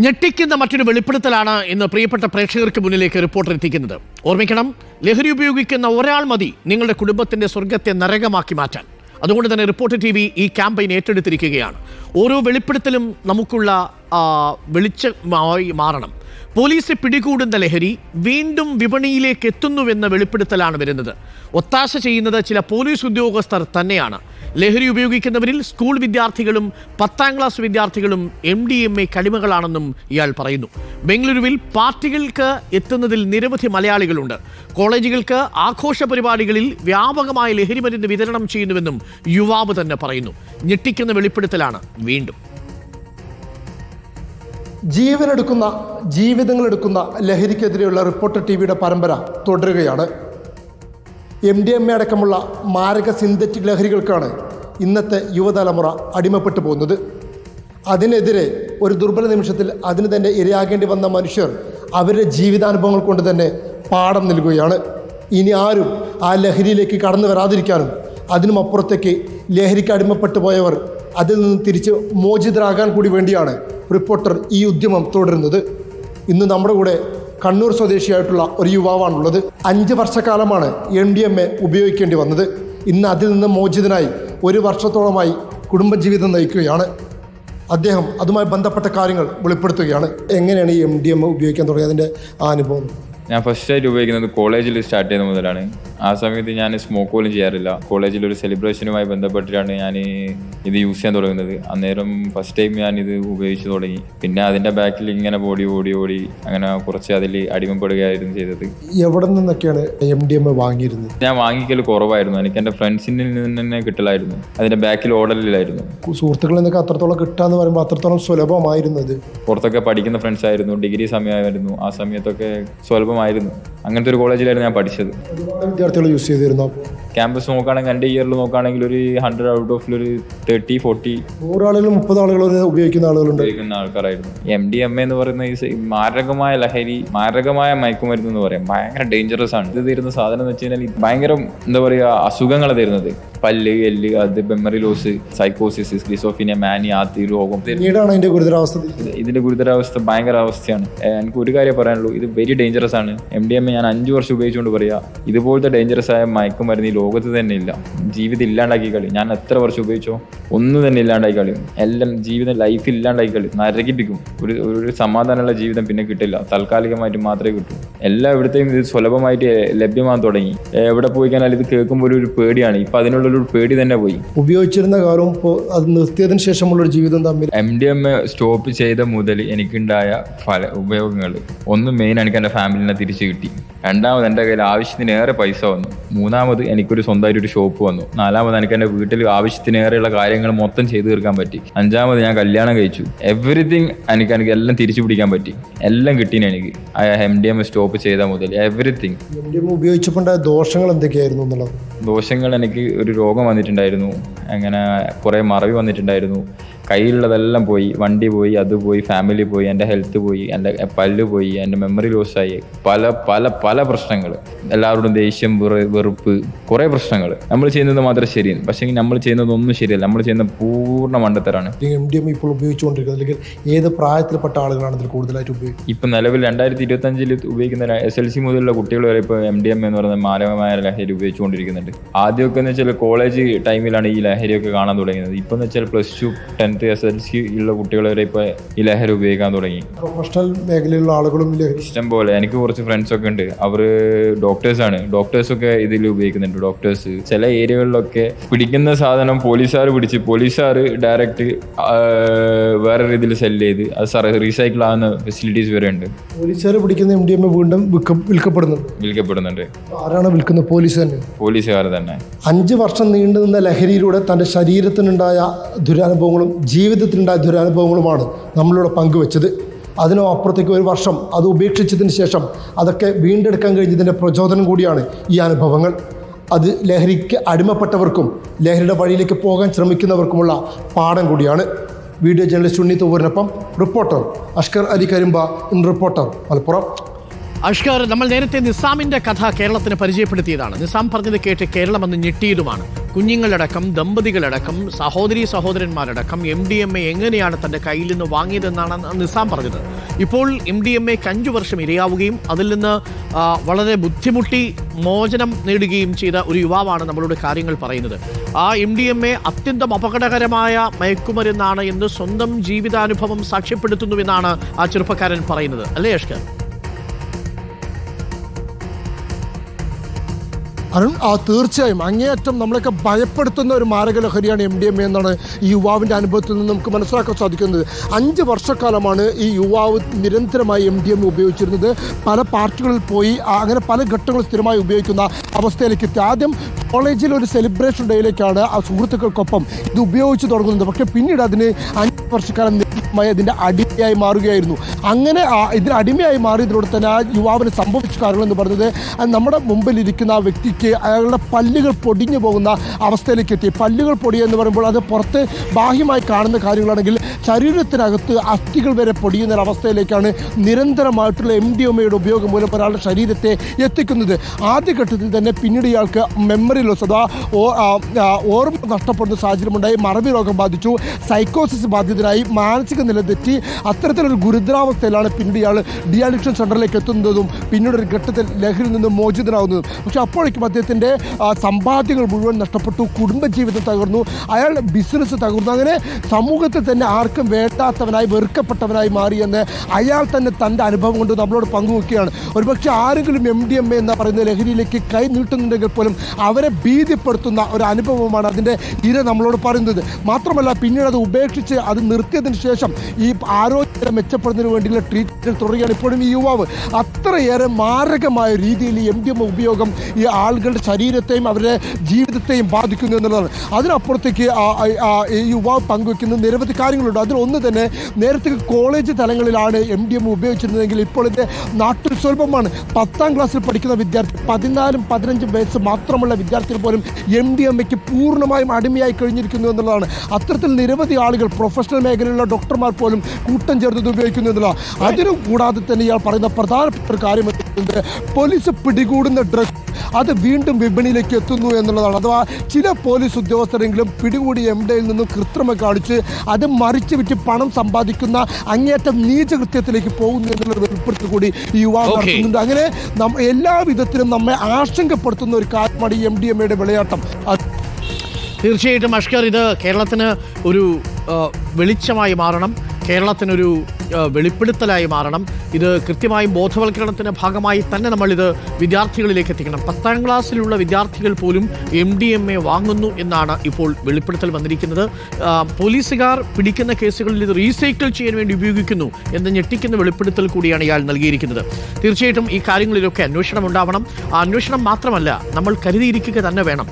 ഞെട്ടിക്കുന്ന മറ്റൊരു വെളിപ്പെടുത്തലാണ് ഇന്ന് പ്രിയപ്പെട്ട പ്രേക്ഷകർക്ക് മുന്നിലേക്ക് റിപ്പോർട്ടർ എത്തിക്കുന്നത്. ഓർമ്മിക്കണം, ലഹരി ഉപയോഗിക്കുന്ന ഒരാൾ മതി നിങ്ങളുടെ കുടുംബത്തിന്റെ സ്വർഗത്തെ നരകമാക്കി മാറ്റാൻ. അതുകൊണ്ട് തന്നെ റിപ്പോർട്ടർ TV ഈ ക്യാമ്പയിൻ ഏറ്റെടുത്തിരിക്കുകയാണ്. ഓരോ വെളിപ്പെടുത്തലും നമുക്കുള്ള വെളിച്ചമായി മാറണം. പോലീസ് പിടികൂടുന്ന ലഹരി വീണ്ടും വിപണിയിലേക്ക് എത്തുന്നുവെന്ന വെളിപ്പെടുത്തലാണ് വരുന്നത്. ഒത്താശ ചെയ്യുന്നത് ചില പോലീസ് ഉദ്യോഗസ്ഥർ തന്നെയാണ്. ലഹരി ഉപയോഗിക്കുന്നവരിൽ സ്കൂൾ വിദ്യാർത്ഥികളും 10ാം ക്ലാസ് വിദ്യാർത്ഥികളും MDMA കടിമകളാണെന്നും ഇയാൾ പറയുന്നു. ബംഗളൂരുവിൽ പാർട്ടികൾക്ക് എത്തുന്നതിൽ നിരവധി മലയാളികളുണ്ട്. കോളേജുകൾക്ക് ആഘോഷ പരിപാടികളിൽ വ്യാപകമായ ലഹരി മരുന്ന് വിതരണം ചെയ്യുന്നുവെന്നും യുവാവ് തന്നെ പറയുന്നു. ഞെട്ടിക്കുന്ന വെളിപ്പെടുത്തലാണ് വീണ്ടും. ജീവിതങ്ങളെടുക്കുന്ന ലഹരിക്കെതിരെയുള്ള റിപ്പോർട്ടർ TVയുടെ പരമ്പര തുടരുകയാണ്. MDMA അടക്കമുള്ള മാരക സിന്തറ്റിക് ലഹരികൾക്കാണ് ഇന്നത്തെ യുവതലമുറ അടിമപ്പെട്ടു പോകുന്നത്. അതിനെതിരെ ഒരു ദുർബല നിമിഷത്തിൽ അതിന് തന്നെ ഇരയാകേണ്ടി വന്ന മനുഷ്യർ അവരുടെ ജീവിതാനുഭവങ്ങൾ കൊണ്ട് തന്നെ പാഠം നൽകുകയാണ്. ഇനി ആരും ആ ലഹരിയിലേക്ക് കടന്നു വരാതിരിക്കാനും അതിനുമപ്പുറത്തേക്ക് ലഹരിക്ക് അടിമപ്പെട്ടു പോയവർ അതിൽ നിന്ന് തിരിച്ച് മോചിതരാകാൻ കൂടി വേണ്ടിയാണ് റിപ്പോർട്ടർ ഈ ഉദ്യമം തുടരുന്നത്. ഇന്ന് നമ്മുടെ കൂടെ കണ്ണൂർ സ്വദേശിയായിട്ടുള്ള ഒരു യുവാവാണുള്ളത്. 5 വർഷക്കാലമാണ് MDMA ഉപയോഗിക്കേണ്ടി വന്നത്. ഇന്ന് അതിൽ നിന്ന് മോചിതനായി 1 വർഷത്തോളമായി കുടുംബജീവിതം നയിക്കുകയാണ്. അദ്ദേഹം അതുമായി ബന്ധപ്പെട്ട കാര്യങ്ങൾ വെളിപ്പെടുത്തുകയാണ്. എങ്ങനെയാണ് ഈ MDMA ഉപയോഗിക്കാൻ തുടങ്ങിയതിൻ്റെ അനുഭവം? ഞാൻ ഫസ്റ്റായിട്ട് ഉപയോഗിക്കുന്നത് കോളേജിൽ സ്റ്റാർട്ട് ചെയ്ത മുതലാണ്. ആ സമയത്ത് ഞാൻ സ്മോക്ക് പോലും ചെയ്യാറില്ല. കോളേജിലൊരു സെലിബ്രേഷനുമായി ബന്ധപ്പെട്ടിട്ടാണ് ഞാൻ ഇത് യൂസ് ചെയ്യാൻ തുടങ്ങുന്നത്. അന്നേരം ഫസ്റ്റ് ടൈം ഞാൻ ഇത് ഉപയോഗിച്ച് തുടങ്ങി. പിന്നെ അതിൻ്റെ ബാക്കിൽ ഇങ്ങനെ ഓടി അങ്ങനെ കുറച്ച് അതിൽ അടിമപ്പെടുകയായിരുന്നു ചെയ്തത്. എവിടെ നിന്നൊക്കെയാണ് MDMA വാങ്ങിയിരുന്നത്? ഞാൻ വാങ്ങിക്കൽ കുറവായിരുന്നു. എനിക്ക് എൻ്റെ ഫ്രണ്ട്സിൽ നിന്ന് തന്നെ കിട്ടലായിരുന്നു. അതിൻ്റെ ബാക്കിൽ ഓടലിലായിരുന്നു. സുഹൃത്തുക്കളിൽ നിന്നൊക്കെ അത്രത്തോളം കിട്ടാന്ന് പറയുമ്പോൾ അത്രത്തോളം സുലഭമായിരുന്നത്. പുറത്തൊക്കെ പഠിക്കുന്ന ഫ്രണ്ട്സ് ആയിരുന്നു. ഡിഗ്രി സമയമായിരുന്നു. ആ സമയത്തൊക്കെ സുലഭമായിരുന്നു. അങ്ങനത്തെ ഒരു കോളേജിലായിരുന്നു ഞാൻ പഠിച്ചത്. വിദ്യാർത്ഥികൾ യൂസ് ചെയ്തിരുന്നു. ക്യാമ്പസ് നോക്കുകയാണെങ്കിൽ എൻ്റെ ഇയറിൽ നോക്കുകയാണെങ്കിൽ ഒരു 100 ഔട്ട് ഓഫ് ഒരു 30-40 100 ആളുകൾ 30 ആളുകൾ ഉപയോഗിക്കുന്ന ആൾക്കാരായിരുന്നു. MDMA എന്ന് പറയുന്ന ഈ മാരകമായ ലഹരി, മാരകമായ മയക്കുമരുന്ന് എന്ന് പറയാം. ഭയങ്കര ഡേഞ്ചറസ് ആണ്. ഇത് തരുന്ന സാധനം എന്ന് വെച്ച് കഴിഞ്ഞാൽ ഭയങ്കര എന്താ പറയുക അസുഖങ്ങൾ തരുന്നത്. പല്ല്, എല്ല്, അത് മെമ്മറി ലോസ്, സൈക്കോസിസ്, സ്കിസോഫിനിയ, മാനിയ, ആദ്യ രോഗം. ഇതിന്റെ ഗുരുതരാവസ്ഥ ഭയങ്കര അവസ്ഥയാണ്. എനിക്ക് ഒരു കാര്യം പറയാനുള്ളൂ, ഇത് വെരി ഡേഞ്ചറസ് ആണ്. MDMA ഞാൻ 5 വർഷം ഉപയോഗിച്ചുകൊണ്ട് പറയാ, ഇതുപോലത്തെ ഡേഞ്ചറസ് ആയ മയക്കുമരുന്ന് ഈ ലോകത്ത് തന്നെ ഇല്ല. ജീവിതം ഇല്ലാണ്ടാക്കി കളി. ഞാൻ എത്ര വർഷം ഉപയോഗിച്ചോ ഒന്നും തന്നെ ഇല്ലാണ്ടാക്കി കളയും. എല്ലാം ജീവിതം ലൈഫ് ഇല്ലാണ്ടാക്കി കളി. നരകിപ്പിക്കും. ഒരു സമാധാനമുള്ള ജീവിതം പിന്നെ കിട്ടില്ല. താൽക്കാലികമായിട്ട് മാത്രമേ കിട്ടൂ. എല്ലായിടത്തെയും ഇത് സുലഭമായിട്ട് ലഭ്യമാകാൻ തുടങ്ങി. എവിടെ പോയി കഴിഞ്ഞാൽ ഇത് കേൾക്കുമ്പോൾ ഒരു പേടിയാണ്. ഇപ്പൊ അതിനുള്ളൊരു പേടി തന്നെ പോയി. ഉപയോഗിച്ചിരുന്ന കാലവും അത് നിർത്തിയതിനു ശേഷമുള്ള ഒരു ജീവിതം തമ്മിൽ MDMA സ്റ്റോപ്പ് ചെയ്ത മുതൽ എനിക്കുണ്ടായ ഉപയോഗങ്ങൾ, ഒന്ന് മെയിൻ എനിക്ക് എൻ്റെ ഫാമിലിനെ തിരിച്ചു കിട്ടി. 2ാമത് എൻ്റെ കയ്യിൽ ആവശ്യത്തിനേറെ പൈസ വന്നു. 3ാമത് എനിക്കൊരു സ്വന്തമായിട്ടൊരു ഷോപ്പ് വന്നു. 4ാമത് എനിക്ക് എൻ്റെ വീട്ടിൽ ആവശ്യത്തിനേറെയുള്ള കാര്യങ്ങൾ മൊത്തം ചെയ്തു തീർക്കാൻ പറ്റി. 5ാമത് ഞാൻ കല്യാണം കഴിച്ചു. എവറിത്തിങ് എനിക്ക് എല്ലാം തിരിച്ചു പിടിക്കാൻ പറ്റി. എല്ലാം കിട്ടീന് എനിക്ക് MDMA സ്റ്റോപ്പ് ചെയ്ത മുതൽ. എവറിത്തിങ്. MDMA ഉപയോഗിച്ചപ്പോൾ ദോഷങ്ങൾ എന്തൊക്കെയായിരുന്നു എന്നുള്ളത്? ദോഷങ്ങൾ, എനിക്ക് ഒരു രോഗം വന്നിട്ടുണ്ടായിരുന്നു. അങ്ങനെ കുറേ മറവി വന്നിട്ടുണ്ടായിരുന്നു. കയ്യിലുള്ളതെല്ലാം പോയി. വണ്ടി പോയി, അത് പോയി, ഫാമിലി പോയി, എൻ്റെ ഹെൽത്ത് പോയി, എൻ്റെ പല്ല് പോയി, എൻ്റെ മെമ്മറി ലോസായി. പല പല പല പ്രശ്നങ്ങൾ. എല്ലാവരോടും ദേഷ്യം, വെറുപ്പ്, കുറേ പ്രശ്നങ്ങൾ. നമ്മൾ ചെയ്യുന്നത് മാത്രം ശരിയാണ്, പക്ഷേ നമ്മൾ ചെയ്യുന്നതൊന്നും ശരിയല്ല. നമ്മൾ ചെയ്യുന്ന പൂർണ്ണ മണ്ടത്തരാണ്. MDMA ഇപ്പോൾ ഉപയോഗിച്ചുകൊണ്ടിരിക്കുന്നത്, അല്ലെങ്കിൽ ഏത് പ്രായത്തിൽപ്പെട്ട ആളുകളാണ് ഇതിൽ കൂടുതലായിട്ട് ഉപയോഗിക്കുന്നത്? ഇപ്പം നിലവിൽ 2025 ഉപയോഗിക്കുന്ന SLC മുതലുള്ള കുട്ടികൾ വരെ ഇപ്പോൾ MDMA എന്ന് പറയുന്ന മാരകമായ ലഹരി ഉപയോഗിച്ചുകൊണ്ടിരിക്കുന്നുണ്ട്. ആദ്യമൊക്കെ എന്ന് വെച്ചാൽ കോളേജ് ടൈമിലാണ് ഈ ലഹരിയൊക്കെ കാണാൻ തുടങ്ങിയത്. ഇപ്പം എന്ന് വെച്ചാൽ +2, 10th, SLC ഉള്ള കുട്ടികൾ വരെ ഇപ്പോൾ ഈ ലഹരി ഉപയോഗിക്കാൻ തുടങ്ങി. പ്രൊഫഷണൽ മേഖലയിലുള്ള ആളുകളും ഇഷ്ടം പോലെ. എനിക്ക് കുറച്ച് ഫ്രണ്ട്സ് ഒക്കെ ഉണ്ട്. അവർ ഡോക്ടേഴ്സാണ്. ഡോക്ടേഴ്സൊക്കെ ഇതിൽ ഉപയോഗിക്കുന്നുണ്ട്. ഡോക്ടേഴ്സ് ചില ഏരിയകളിലൊക്കെ പിടിക്കുന്ന സാധനം പോലീസുകാർ ഡയറക്റ്റ് വേറെ രീതിയിൽ സെല്ല് ചെയ്ത് അത് റീസൈക്കിൾ ആവുന്ന ഫെസിലിറ്റീസ് വരെ ഉണ്ട്. പോലീസുകാർ പിടിക്കുന്ന MDMA വീണ്ടും വിൽക്കപ്പെടുന്നുണ്ട്. ആരാണ് വിൽക്കുന്നത്? പോലീസുകാർ തന്നെ. 5 വർഷം നീണ്ടു നിന്ന ലഹരിയിലൂടെ തൻ്റെ ശരീരത്തിനുണ്ടായ ദുരനുഭവങ്ങളും ജീവിതത്തിലുണ്ടായ ദുരനുഭവങ്ങളുമാണ് നമ്മളിവിടെ പങ്കുവെച്ചത്. അതിനോ അപ്പുറത്തേക്ക് 1 വർഷം അത് ഉപേക്ഷിച്ചതിന് ശേഷം അതൊക്കെ വീണ്ടെടുക്കാൻ കഴിഞ്ഞതിൻ്റെ പ്രചോദനം കൂടിയാണ് ഈ അനുഭവങ്ങൾ. അത് ലഹരിക്ക് അടിമപ്പെട്ടവർക്കും ലഹരിയുടെ വഴിയിലേക്ക് പോകാൻ ശ്രമിക്കുന്നവർക്കുമുള്ള പാഠം കൂടിയാണ്. വീഡിയോ ജേർണലിസ്റ്റ് ഉണ്ണി തൂവൂരിനൊപ്പം റിപ്പോർട്ടർ അഷ്കർ അലി കരിമ്പ, റിപ്പോർട്ടർ മലപ്പുറം. അഷ്കർ, നമ്മൾ നേരത്തെ നിസാമിന്റെ കഥ കേരളത്തിന് പരിചയപ്പെടുത്തിയതാണ്. നിസാം പറഞ്ഞത് കേട്ട് കേരളം അന്ന് ഞെട്ടിയതുമാണ്. കുഞ്ഞുങ്ങളടക്കം, ദമ്പതികളടക്കം, സഹോദരന്മാരടക്കം MDMA എങ്ങനെയാണ് തന്റെ കയ്യിൽ നിന്ന് വാങ്ങിയതെന്നാണ് നിസാം പറഞ്ഞത്. ഇപ്പോൾ MDMAക്ക് 5 വർഷം ഇരയാവുകയും അതിൽ നിന്ന് വളരെ ബുദ്ധിമുട്ടി മോചനം നേടുകയും ചെയ്ത ഒരു യുവാവാണ് നമ്മളോട് കാര്യങ്ങൾ പറയുന്നത്. ആ MDMA അത്യന്തം അപകടകരമായ മയക്കുമരുന്നാണ് എന്ന് സ്വന്തം ജീവിതാനുഭവം സാക്ഷ്യപ്പെടുത്തുന്നുവെന്നാണ് ആ ചെറുപ്പക്കാരൻ പറയുന്നത്. അല്ലേ അഷ്കർ? അരുൺ, തീർച്ചയായും അങ്ങേയറ്റം നമ്മളൊക്കെ ഭയപ്പെടുത്തുന്ന ഒരു മാരകലഹരിയാണ് MDMA എന്നാണ് ഈ യുവാവിൻ്റെ അനുഭവത്തിൽ നിന്ന് നമുക്ക് മനസ്സിലാക്കാൻ സാധിക്കുന്നത്. 5 വർഷക്കാലമാണ് ഈ യുവാവ് നിരന്തരമായി MDMA ഉപയോഗിച്ചിരുന്നത്. പല പാർട്ടികളിൽ പോയി അങ്ങനെ പല ഘട്ടങ്ങളിൽ സ്ഥിരമായി ഉപയോഗിക്കുന്ന അവസ്ഥയിലേക്ക് എത്തി. ആദ്യം കോളേജിൽ ഒരു സെലിബ്രേഷൻ ഡേയിലേക്കാണ് ആ സുഹൃത്തുക്കൾക്കൊപ്പം ഇത് ഉപയോഗിച്ച് തുടങ്ങുന്നത്. പക്ഷേ പിന്നീട് അതിന് 5 വർഷക്കാലം ഇതിൻ്റെ അടിമയായി മാറുകയായിരുന്നു. അങ്ങനെ ഇതിന് അടിമയായി മാറിയതിലൂടെ തന്നെ ആ യുവാവിന് സംഭവിച്ച കാര്യങ്ങളെന്ന് പറഞ്ഞത് നമ്മുടെ മുമ്പിലിരിക്കുന്ന ആ വ്യക്തിക്ക് അയാളുടെ പല്ലുകൾ പൊടിഞ്ഞു പോകുന്ന അവസ്ഥയിലേക്ക് എത്തി. പല്ലുകൾ പൊടിയുക എന്ന് പറയുമ്പോൾ അത് പുറത്ത് ബാഹ്യമായി കാണുന്ന കാര്യങ്ങളാണെങ്കിൽ ശരീരത്തിനകത്ത് അസ്ഥികൾ വരെ പൊടിയുന്ന അവസ്ഥയിലേക്കാണ് നിരന്തരമായിട്ടുള്ള MDMAയുടെ ഉപയോഗം മൂലം ഒരാളുടെ ശരീരത്തെ എത്തിക്കുന്നത്. ആദ്യഘട്ടത്തിൽ തന്നെ പിന്നീട് ഇയാൾക്ക് മെമ്മറി ലോസ് അഥവാ ഓർമ്മ നഷ്ടപ്പെടുന്ന സാഹചര്യമുണ്ടായി. മറവി രോഗം ബാധിച്ചു, സൈക്കോസിസ് ബാധിതനായി, മാനസിക നില തെറ്റി. അത്തരത്തിലൊരു ഗുരുതരാവസ്ഥയിലാണ് പിന്നീട് ഇയാൾ ഡി അഡിക്ഷൻ സെൻ്ററിലേക്ക് എത്തുന്നതും പിന്നീട് ഒരു ഘട്ടത്തിൽ ലഹരിയിൽ നിന്ന് മോചിതനാവുന്നതും. പക്ഷേ അപ്പോഴേക്കും അദ്ദേഹത്തിൻ്റെ സമ്പാദ്യങ്ങൾ മുഴുവൻ നഷ്ടപ്പെട്ടു, കുടുംബജീവിതം തകർന്നു, അയാളുടെ ബിസിനസ് തകർന്നു. അങ്ങനെ സമൂഹത്തിൽ തന്നെ ആർക്കും വേണ്ടാത്തവനായി, വെറുക്കപ്പെട്ടവനായി മാറിയെന്ന് അയാൾ തന്നെ തൻ്റെ അനുഭവം കൊണ്ട് നമ്മളോട് പങ്കുവെക്കുകയാണ്. ഒരുപക്ഷെ ആരെങ്കിലും MDMA എന്ന് പറയുന്ന ലഹരിയിലേക്ക് കൈ നീട്ടുന്നുണ്ടെങ്കിൽ പോലും അവരെ ഭീതിപ്പെടുത്തുന്ന ഒരു അനുഭവമാണ് അതിൻ്റെ ഇര നമ്മളോട് പറയുന്നത്. മാത്രമല്ല പിന്നീട് അത് ഉപേക്ഷിച്ച് അത് നിർത്തിയതിന് ശേഷം ഈ ആരോഗ്യം മെച്ചപ്പെടുന്നതിന് വേണ്ടിയുള്ള ട്രീറ്റ്മെൻറ്റ് തുടരുകയാണ് ഇപ്പോഴും ഈ യുവാവ്. അത്രയേറെ മാരകമായ രീതിയിൽ ഈ MDMA ഉപയോഗം ഈ ആളുകളുടെ ശരീരത്തെയും അവരുടെ ജീവിതത്തെയും ബാധിക്കുന്നു എന്നുള്ളതാണ്. അതിനപ്പുറത്തേക്ക് ഈ യുവാവ് പങ്കുവെക്കുന്ന നിരവധി കാര്യങ്ങളുണ്ട്. അതിലൊന്ന് തന്നെ നേരത്തെ കോളേജ് തലങ്ങളിലാണ് MDMA ഉപയോഗിച്ചിരുന്നതെങ്കിൽ ഇപ്പോൾ ഇത് നാട്ടിൽ സുലഭമാണ്. 10ാം ക്ലാസ്സിൽ പഠിക്കുന്ന വിദ്യാർത്ഥി, 14ഉം 15ഉം വയസ്സ് മാത്രമുള്ള വിദ്യാർത്ഥികൾ പോലും MDMAക്ക് പൂർണ്ണമായും അടിമയായി കഴിഞ്ഞിരിക്കുന്നു എന്നുള്ളതാണ്. അത്തരത്തിൽ നിരവധി ആളുകൾ, പ്രൊഫഷണൽ മേഖലയിലുള്ള ഡോക്ടർമാർ പോലും കൂട്ടം ചേർന്നത് ഉപയോഗിക്കുന്നു എന്നുള്ളതാണ്. അതിനും കൂടാതെ തന്നെ ഇയാൾ പറയുന്ന പ്രധാനപ്പെട്ട ഒരു കാര്യം പോലീസ് പിടികൂടുന്ന ഡ്രഗ് അത് വീണ്ടും വിപണിയിലേക്ക് എത്തുന്നു എന്നുള്ളതാണ്. അഥവാ ചില പോലീസ് ഉദ്യോഗസ്ഥരെങ്കിലും പിടികൂടി MDയിൽ നിന്നും കൃത്രിമം കാണിച്ച് അത് മറിച്ച് വിറ്റ് പണം സമ്പാദിക്കുന്ന അങ്ങേയറ്റം നീചകൃത്യത്തിലേക്ക് പോകുന്നു എന്നുള്ള വെളിപ്പെടുത്തൽ കൂടി ഈ യുവാവ് നടത്തുന്നുണ്ട്. അങ്ങനെ എല്ലാ വിധത്തിലും നമ്മെ ആശങ്കപ്പെടുത്തുന്ന ഒരു കാര്യമാണ് ഈ MDMAയുടെ വിളയാട്ടം. തീർച്ചയായിട്ടും അഷ്കർ, ഇത് കേരളത്തിന് ഒരു വെളിച്ചമായി മാറണം, കേരളത്തിനൊരു വെളിപ്പെടുത്തലായി മാറണം. ഇത് കൃത്യമായും ബോധവൽക്കരണത്തിൻ്റെ ഭാഗമായി തന്നെ നമ്മളിത് വിദ്യാർത്ഥികളിലേക്ക് എത്തിക്കണം. 10ാം ക്ലാസ്സിലുള്ള വിദ്യാർത്ഥികൾ പോലും MDMA വാങ്ങുന്നു എന്നാണ് ഇപ്പോൾ വെളിപ്പെടുത്തൽ വന്നിരിക്കുന്നത്. പോലീസുകാർ പിടിക്കുന്ന കേസുകളിൽ ഇത് റീസൈക്കിൾ ചെയ്യാൻ വേണ്ടി ഉപയോഗിക്കുന്നു എന്ന് ഞെട്ടിക്കുന്ന വെളിപ്പെടുത്തൽ കൂടിയാണ് ഇയാൾ നൽകിയിരിക്കുന്നത്. തീർച്ചയായിട്ടും ഈ കാര്യങ്ങളിലൊക്കെ അന്വേഷണം ഉണ്ടാവണം. ആ അന്വേഷണം മാത്രമല്ല, നമ്മൾ കരുതിയിരിക്കുക തന്നെ വേണം.